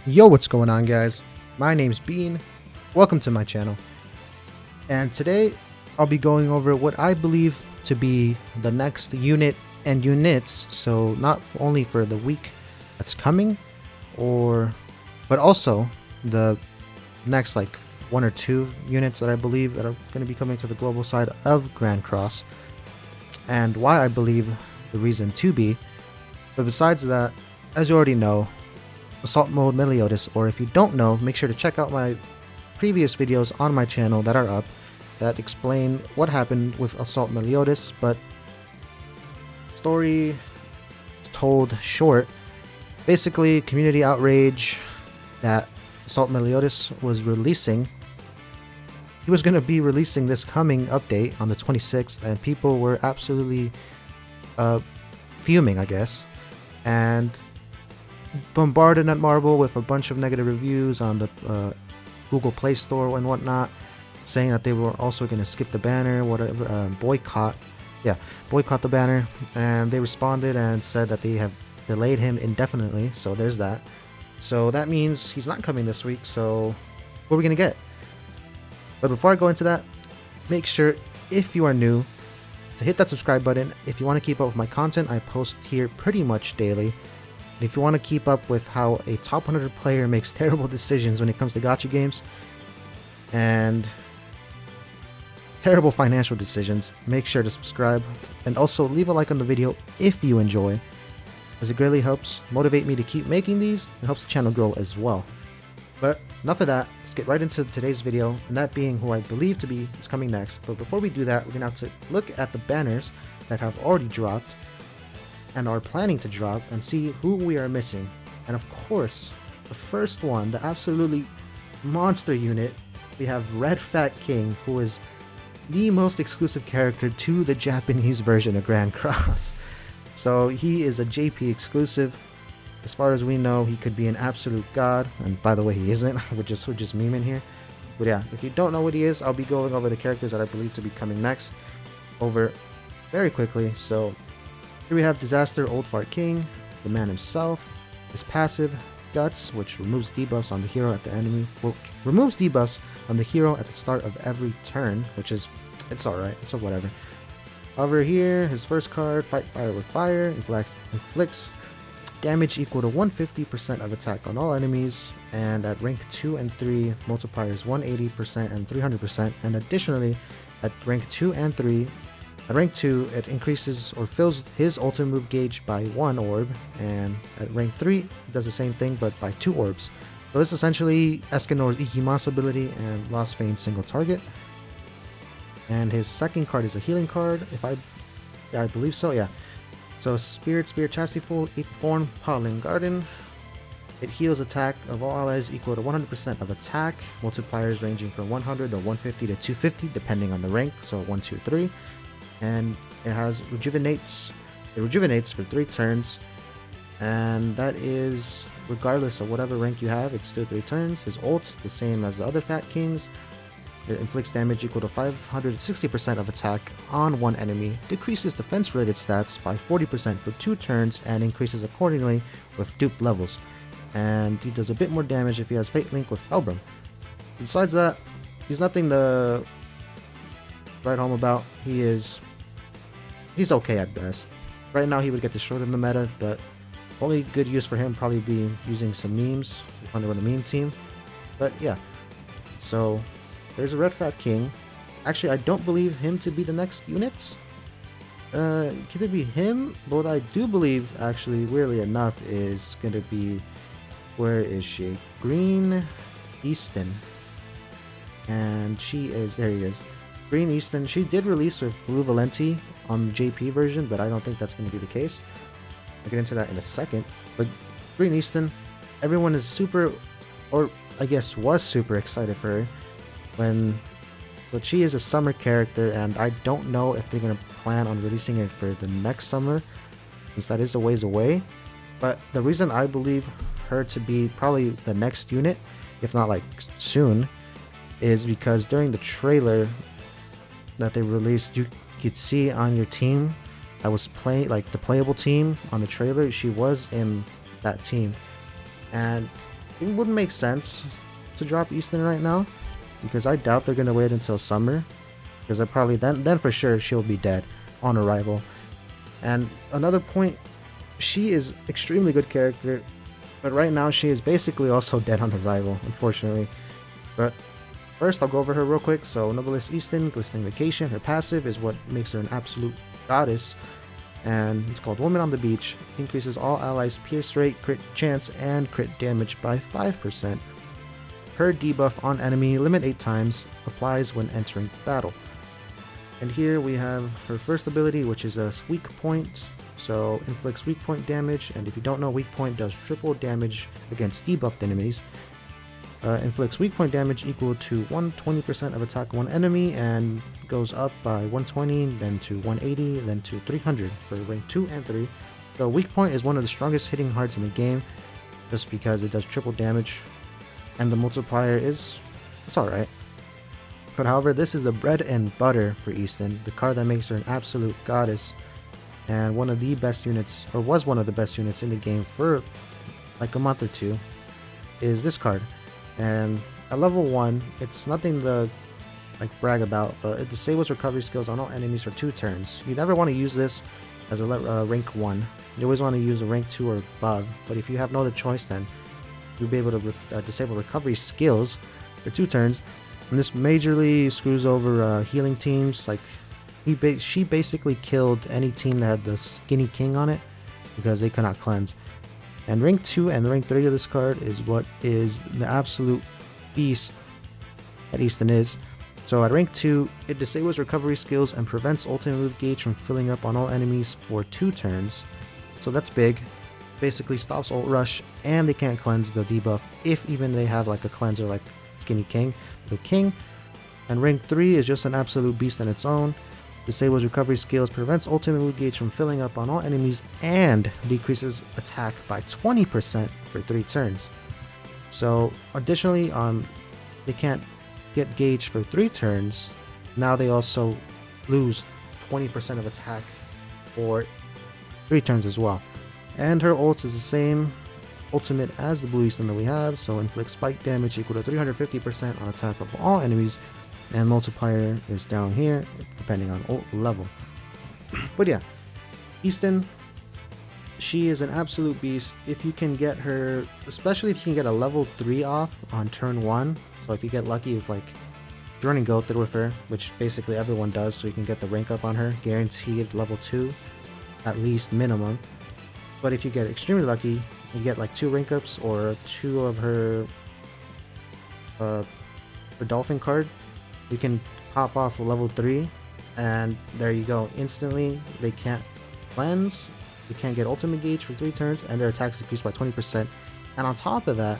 Yo, what's going on, guys? My name's Bean. Welcome to my channel. And today I'll be going over what I believe to be the next unit and units, so not only for the week that's coming, but also the next like one or two units that I believe that are going to be coming to the global side of Grand Cross, and why I believe the reason to be. But besides that, as you already know, Assault Mode Meliodas, or if you don't know, make sure to check out my previous videos on my channel that are up that explain what happened with Assault Meliodas, but story told short. Basically, community outrage that Assault Meliodas was releasing. He was going to be releasing this coming update on the 26th, and people were absolutely fuming, I guess, and bombarded Netmarble with a bunch of negative reviews on the Google Play Store and whatnot, saying that they were also going to skip the banner, whatever, boycott the banner, and they responded and said that they have delayed him indefinitely, so there's that. So that means he's not coming this week, so what are we going to get? But before I go into that, make sure, if you are new, to hit that subscribe button. If you want to keep up with my content, I post here pretty much daily. If you want to keep up with how a top 100 player makes terrible decisions when it comes to gacha games and terrible financial decisions, make sure to subscribe and also leave a like on the video if you enjoy, as it greatly helps motivate me to keep making these and helps the channel grow as well. But enough of that, let's get right into today's video, and that being who I believe to be is coming next. But before we do that, we're going to have to look at the banners that have already dropped and are planning to drop and see who we are missing. And of course, the first one, the absolutely monster unit, we have Red Fat King, who is the most exclusive character to the Japanese version of Grand Cross. So he is a JP exclusive. As far as we know, he could be an absolute god, and by the way, he isn't. we're just memeing here. But yeah, if you don't know what he is, I'll be going over the characters that I believe to be coming next over very quickly. So here we have Disaster Old Fart King, the man himself. His passive, Guts, which removes debuffs on the hero at the enemy. Well, removes debuffs on the hero at the start of every turn, which is, it's alright, so whatever. Over here, his first card, Fight Fire with Fire, inflicts damage equal to 150% of attack on all enemies, and at rank 2 and 3, multipliers 180% and 300%, and additionally, at rank 2 and 3, at rank 2, it increases or fills his ultimate move gauge by 1 orb, and at rank 3, it does the same thing but by 2 orbs. So this is essentially Escanor's Ikimas ability and Lost Vein single target. And his second card is a healing card, I believe so, yeah. So Spear Chastity Full, 8th Form, Pollen Garden. It heals attack of all allies equal to 100% of attack, multipliers ranging from 100 or 150 to 250 depending on the rank, so 1, 2, 3. And it rejuvenates for 3 turns, and that is regardless of whatever rank you have, it's still 3 turns. His ult, the same as the other Fat Kings. It inflicts damage equal to 560% of attack on one enemy, decreases defense related stats by 40% for 2 turns, and increases accordingly with dupe levels. And he does a bit more damage if he has Fate Link with Elbrum. Besides that, he's nothing to write home about. He's okay at best. Right now he would get destroyed in the meta, but only good use for him probably be using some memes under the meme team. But yeah, so there's a Red Fat King. Actually, I don't believe him to be the next unit. Could it be him? But what I do believe, actually, weirdly enough, is going to be, where is she? Green Easton. And she is, there he is. Green Easton. She did release with Blue Valenti on the JP version, but I don't think that's going to be the case. I'll get into that in a second. But Green Easton, everyone is super, or I guess was super excited for her. But she is a summer character, and I don't know if they're going to plan on releasing it for the next summer, since that is a ways away. But the reason I believe her to be probably the next unit, if not like soon, is because during the trailer that they released, you could see on your team that was playing, like the playable team on the trailer, she was in that team. And it wouldn't make sense to drop Easton right now, because I doubt they're gonna wait until summer, because I probably then for sure she'll be dead on arrival. And another point, she is extremely good character, but right now she is basically also dead on arrival, unfortunately. But first, I'll go over her real quick. So Nobilis Easton, Glistening Vacation. Her passive is what makes her an absolute goddess, and it's called Woman on the Beach. Increases all allies' pierce rate, crit chance, and crit damage by 5%. Her debuff on enemy, limit 8 times, applies when entering battle. And here we have her first ability, which is a weak point. So inflicts weak point damage, and if you don't know, weak point does triple damage against debuffed enemies. Inflicts weak point damage equal to 120% of attack one enemy, and goes up by 120, then to 180, then to 300 for rank 2 and 3. So weak point is one of the strongest hitting hearts in the game, just because it does triple damage, and the multiplier it's alright. But however, this is the bread and butter for Easton, the card that makes her an absolute goddess, and one of the best units, or was one of the best units in the game for like a month or two, is this card. And at level 1, it's nothing to like brag about, but it disables recovery skills on all enemies for 2 turns. You never want to use this as a rank 1. You always want to use a rank 2 or above, but if you have no other choice, then you'll be able to disable recovery skills for 2 turns. And this majorly screws over healing teams. Like she basically killed any team that had the Skinny King on it, because they cannot cleanse. And rank 2 and rank 3 of this card is what is the absolute beast that Easton is. So at rank 2, it disables recovery skills and prevents ultimate move gauge from filling up on all enemies for 2 turns. So that's big. Basically stops ult rush, and they can't cleanse the debuff if even they have like a cleanser like Skinny King, the King. And rank 3 is just an absolute beast on its own. Disables recovery skills, prevents ultimate move gauge from filling up on all enemies, and decreases attack by 20% for 3 turns. So additionally, they can't get gauge for 3 turns. Now they also lose 20% of attack for 3 turns as well. And her ult is the same ultimate as the blue Easton that we have, so inflicts spike damage equal to 350% on attack of all enemies, and multiplier is down here depending on ult level. But yeah, Easton, she is an absolute beast. If you can get her, especially if you can get a level 3 off on turn 1, so if you get lucky with like, if you're running Goated with her, which basically everyone does, so you can get the rank up on her, guaranteed level 2 at least minimum. But if you get extremely lucky, you get like 2 rank ups or 2 of her Dolphin card, you can pop off a level 3, and there you go. Instantly, they can't cleanse, they can't get ultimate gauge for 3 turns, and their attacks decrease by 20%. And on top of that,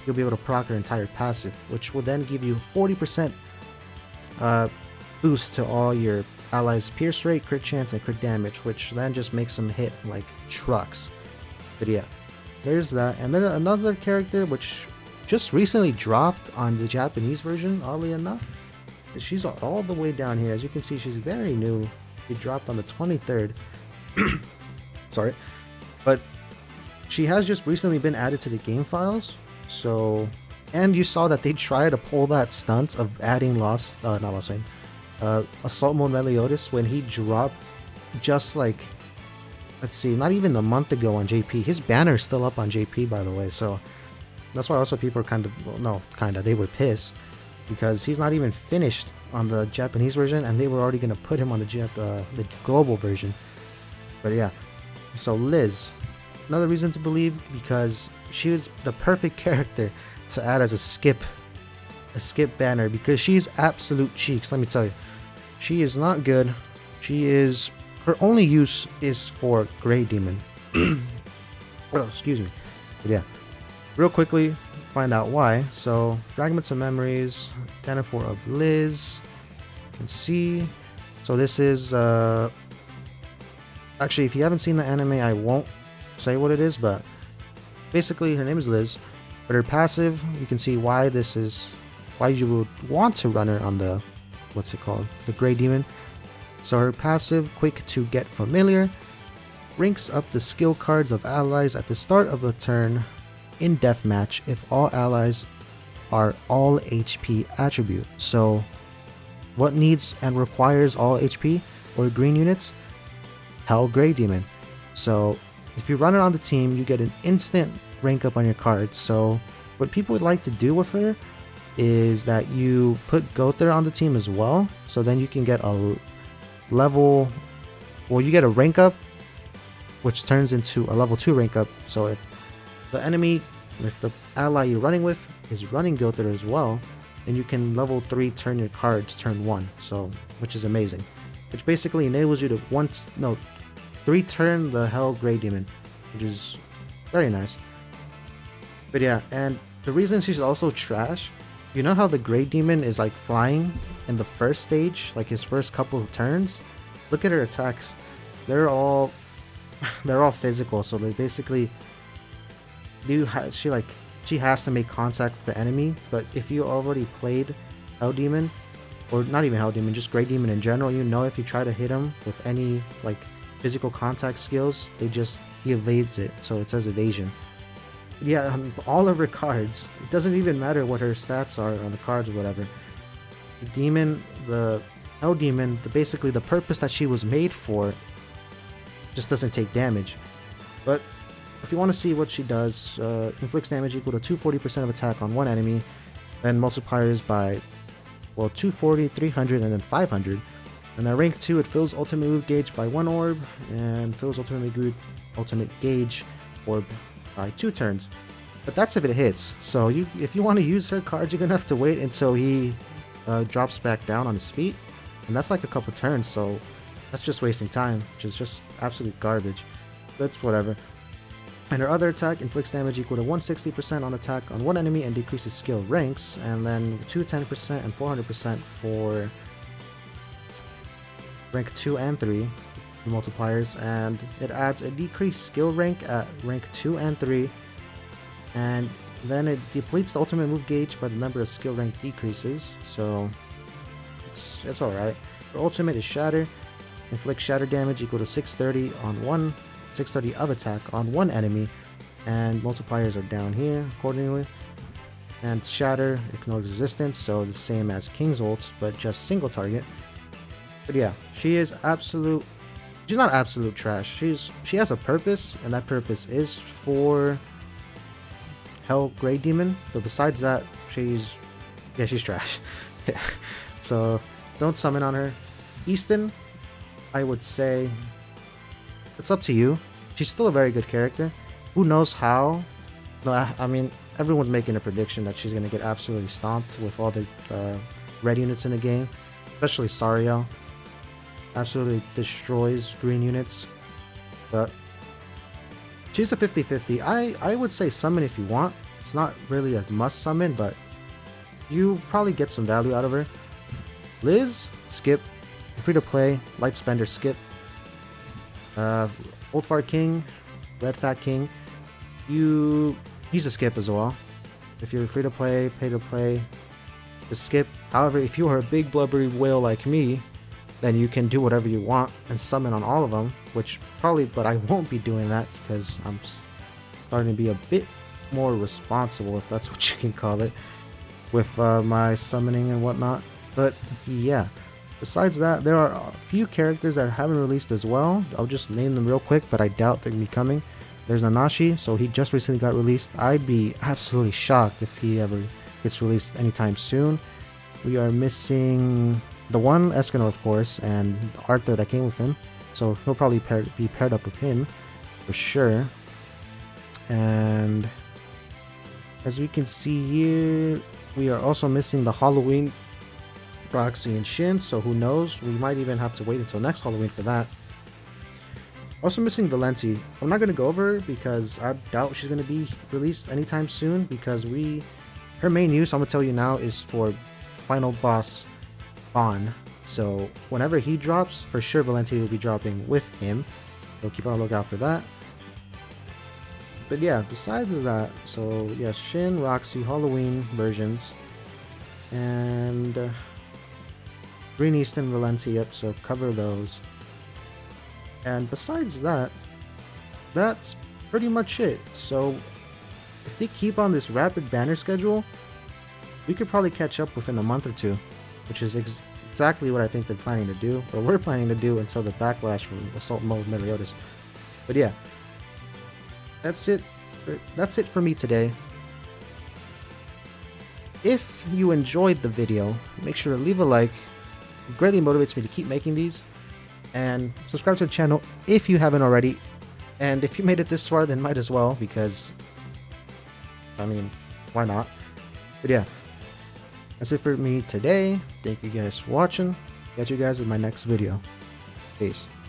you'll be able to proc her entire passive, which will then give you 40% boost to all your allies' pierce rate, crit chance, and crit damage, which then just makes them hit like trucks. But yeah, there's that. And then another character which just recently dropped on the Japanese version, oddly enough. She's all the way down here. As you can see, she's very new. She dropped on the 23rd. Sorry. But she has just recently been added to the game files. So, and you saw that they tried to pull that stunt of adding Assault Mode Meliodas when he dropped just like, let's see, not even a month ago on JP. His banner is still up on JP, by the way. So that's why also people are they were pissed, because he's not even finished on the Japanese version, and they were already going to put him on the global version. But yeah, so Liz, another reason to believe, because she is the perfect character to add as a skip banner, because she's absolute cheeks. Let me tell you, she is not good. Her only use is for Grey Demon. Oh, excuse me. But yeah, real quickly, find out why. So, Fragments of Memories, Danafor of Liz. You can see. So this is actually, if you haven't seen the anime, I won't say what it is, but basically her name is Liz. But her passive, you can see why you would want to run her on the, the Grey Demon. So her passive, quick to get familiar, ranks up the skill cards of allies at the start of the turn in deathmatch if all allies are all HP attribute. So what needs and requires all HP or green units? Hell Grey Demon. So if you run it on the team, you get an instant rank up on your cards. So what people would like to do with her is that you put Gother on the team as well. So then you can get a level, well, you get a rank up, which turns into a level 2 rank up. So if the enemy, if the ally you're running with is running Gother as well, then you can level 3 turn your cards turn 1. So, which is amazing. Which basically enables you to 3 turn the Hell Grey Demon, which is very nice. But yeah, and the reason she's also trash, you know how the Grey Demon is like flying in the first stage, like his first couple of turns? Look at her attacks. They're all physical, so they basically she has to make contact with the enemy. But if you already played Hell Demon, or not even Hell Demon, just Grey Demon in general, you know if you try to hit him with any like physical contact skills, he evades it, so it says evasion. Yeah, on all of her cards, it doesn't even matter what her stats are on the cards or whatever. The demon, the Hell Demon, basically the purpose that she was made for just doesn't take damage. But if you want to see what she does, inflicts damage equal to 240% of attack on one enemy, then multipliers by, well, 240, 300, and then 500. And at rank 2, it fills ultimate move gauge by 1 orb, and fills ultimate gauge orb by 2 turns. But that's if it hits. So if you want to use her cards, you're gonna have to wait until he drops back down on his feet, and that's like a couple turns. So that's just wasting time, which is just absolute garbage. That's whatever. And her other attack inflicts damage equal to 160% on attack on one enemy and decreases skill ranks, and then 210% and 400% for rank 2 and 3 multipliers, and it adds a decreased skill rank at rank 2 and 3, and then it depletes the ultimate move gauge by the number of skill rank decreases, so it's alright. Her ultimate is Shatter, inflicts shatter damage equal to 630 of attack on one enemy, and multipliers are down here accordingly. And Shatter ignores resistance, so the same as King's ult, but just single target. But yeah, she's not absolute trash. She has a purpose, and that purpose is for Hell Grey Demon. But besides that, she's trash. So don't summon on her. Easton, I would say it's up to you. She's still a very good character. Who knows how? No, I mean, everyone's making a prediction that she's going to get absolutely stomped with all the red units in the game. Especially Sariel. Absolutely destroys green units. But she's a 50-50. I would say summon if you want. It's not really a must summon, but you probably get some value out of her. Liz, skip. Free to play. Light spender, skip. Old Fart King, Red Fat King, he's a skip as well. If you're free to play, pay to play, just skip. However, if you are a big blubbery whale like me, then you can do whatever you want and summon on all of them, but I won't be doing that because I'm starting to be a bit more responsible, if that's what you can call it, with my summoning and whatnot. But yeah. Besides that, there are a few characters that haven't released as well. I'll just name them real quick, but I doubt they're going to be coming. There's Nanashi, so he just recently got released. I'd be absolutely shocked if he ever gets released anytime soon. We are missing the one Escanor, of course, and Arthur that came with him. So he'll probably be paired up with him, for sure. And as we can see here, we are also missing the Halloween Roxy and Shin, so who knows, we might even have to wait until next Halloween for that. Also missing Valenti. I'm not going to go over her because I doubt she's going to be released anytime soon, because her main use, I'm going to tell you now, is for final boss Bon. So whenever he drops, for sure Valenti will be dropping with him, so keep on the lookout for that. But yeah, besides that, so yeah, Shin, Roxy, Halloween versions, and Green Easton, Valenti, yep, so cover those. And besides that, that's pretty much it. So if they keep on this rapid banner schedule, we could probably catch up within a month or two, which is exactly what I think they're planning to do, or we're planning to do until the backlash from Assault Mode Meliodas. But yeah, that's it. That's it for me today. If you enjoyed the video, make sure to leave a like. It greatly motivates me to keep making these. And subscribe to the channel if you haven't already. And if you made it this far, then might as well, because, I mean, why not? But yeah, that's it for me today. Thank you guys for watching. Catch you guys in my next video. Peace.